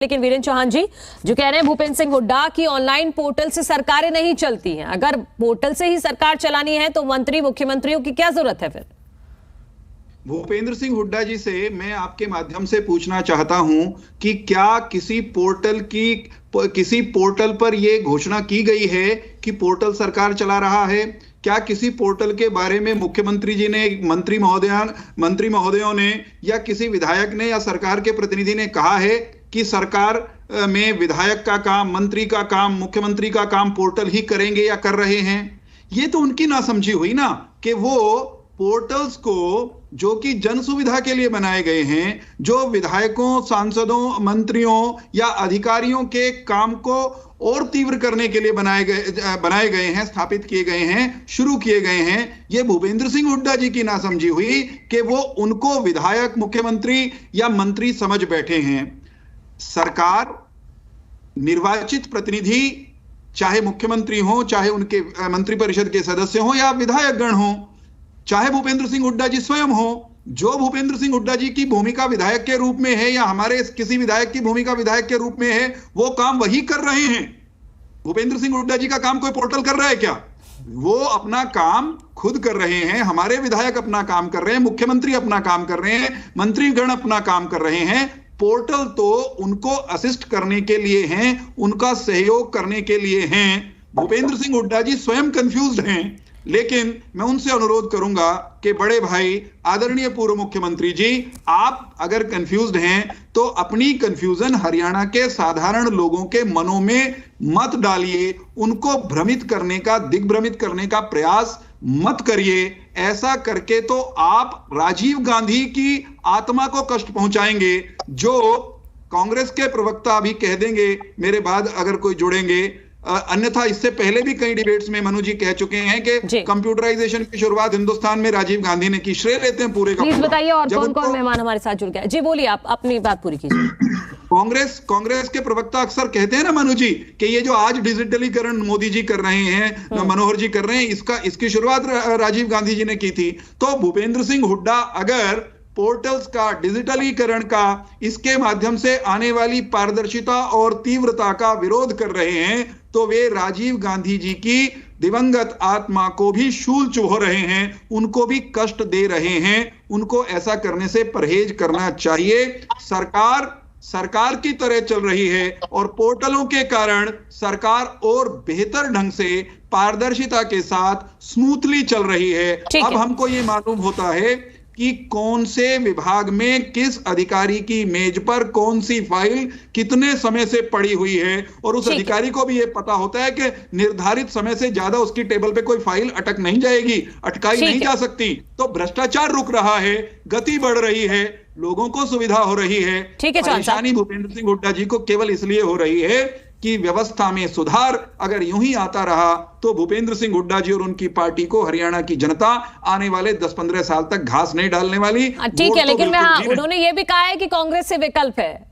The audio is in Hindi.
लेकिन वीरेंद्र चौहान जी जो कह रहे हैं भूपेंद्र सिंह हुड्डा की ऑनलाइन पोर्टल से सरकारें नहीं चलती हैं। अगर पोर्टल से ही सरकार चलानी है तो मंत्री मुख्यमंत्रियों की क्या जरूरत है फिर? भूपेंद्र सिंह हुड्डा जी से मैं आपके माध्यम से पूछना चाहता हूं कि क्या किसी पोर्टल पर यह घोषणा की गई है कि पोर्टल सरकार चला रहा है? क्या किसी पोर्टल के बारे में मुख्यमंत्री जी ने, मंत्री महोदयों ने या किसी विधायक ने या सरकार के प्रतिनिधि ने कहा है कि सरकार में विधायक का काम, मंत्री का काम, मुख्यमंत्री का काम पोर्टल ही करेंगे या कर रहे हैं? ये तो उनकी नासमझी हुई ना कि वो पोर्टल्स को जो कि जन सुविधा के लिए बनाए गए हैं, जो विधायकों, सांसदों, मंत्रियों या अधिकारियों के काम को और तीव्र करने के लिए बनाए गए हैं, स्थापित किए गए हैं, शुरू किए गए हैं। ये भूपेंद्र सिंह हुड्डा जी की नासमझी हुई कि वो उनको विधायक, मुख्यमंत्री या मंत्री समझ बैठे हैं। सरकार, निर्वाचित प्रतिनिधि, चाहे मुख्यमंत्री हो, चाहे उनके मंत्रिपरिषद के सदस्य हो या विधायक गण हो, चाहे भूपेंद्र सिंह हुड्डा जी स्वयं हो, जो भूपेंद्र सिंह हुड्डा जी की भूमिका विधायक के रूप में है या हमारे किसी विधायक की भूमिका विधायक के रूप में है, वो काम वही कर रहे हैं। भूपेंद्र सिंह हुड्डा जी का काम कोई पोर्टल कर रहा है क्या? वो अपना काम खुद कर रहे हैं, हमारे विधायक अपना काम कर रहे हैं, मुख्यमंत्री अपना काम कर रहे हैं, मंत्रीगण अपना काम कर रहे हैं। पोर्टल तो उनको असिस्ट करने के लिए हैं, उनका सहयोग करने के लिए हैं। भूपेंद्र सिंह हुड्डा जी स्वयं कंफ्यूज्ड हैं, लेकिन मैं उनसे अनुरोध करूंगा कि बड़े भाई, आदरणीय पूर्व मुख्यमंत्री जी, आप अगर कंफ्यूज्ड हैं तो अपनी कंफ्यूजन हरियाणा के साधारण लोगों के मनों में मत डालिए, उनको भ्रमित करने का, दिग्भ्रमित करने का प्रयास मत करिए। ऐसा करके तो आप राजीव गांधी की आत्मा को कष्ट पहुंचाएंगे, जो कांग्रेस के प्रवक्ता अभी कह देंगे मेरे बाद अगर कोई जुड़ेंगे। अन्यथा इससे पहले भी कई डिबेट्स में मनु जी कह चुके हैं कि कंप्यूटराइजेशन की शुरुआत हिंदुस्तान में राजीव गांधी ने की। श्रेय लेते हैं पूरे का। प्लीज बताइए और कौन कौन मेहमान हमारे साथ जुड़ गया? जी बोलिए, आप अपनी बात पूरी कीजिए। कांग्रेस के प्रवक्ता अक्सर कहते हैं ना मनु जी कि ये जो आज डिजिटलीकरण मोदी जी कर रहे हैं, मनोहर जी कर रहे हैं, इसकी शुरुआत राजीव गांधी जी ने की थी। तो भूपेंद्र सिंह हुड्डा अगर पोर्टल्स का, डिजिटलीकरण का, इसके माध्यम से आने वाली पारदर्शिता और तीव्रता का विरोध कर रहे हैं, तो वे राजीव गांधी जी की दिवंगत आत्मा को भी शूल चुभ रहे हैं, उनको भी कष्ट दे रहे हैं। उनको ऐसा करने से परहेज करना चाहिए। सरकार की तरह चल रही है और पोर्टलों के कारण सरकार और बेहतर ढंग से, पारदर्शिता के साथ स्मूथली चल रही है। अब हमको ये मालूम होता है कि कौन से विभाग में किस अधिकारी की मेज पर कौन सी फाइल कितने समय से पड़ी हुई है, और उस अधिकारी को भी यह पता होता है कि निर्धारित समय से ज्यादा उसकी टेबल पे कोई फाइल अटक नहीं जाएगी, अटकाई नहीं जा सकती। तो भ्रष्टाचार रुक रहा है, गति बढ़ रही है, लोगों को सुविधा हो रही है। परेशानी भूपेंद्र सिंह हुड्डा जी को केवल इसलिए हो रही है कि व्यवस्था में सुधार अगर यूं ही आता रहा तो भूपेंद्र सिंह हुड्डा जी और उनकी पार्टी को हरियाणा की जनता आने वाले 10-15 साल तक घास नहीं डालने वाली। ठीक है, लेकिन उन्होंने ये भी कहा है कि कांग्रेस से विकल्प है।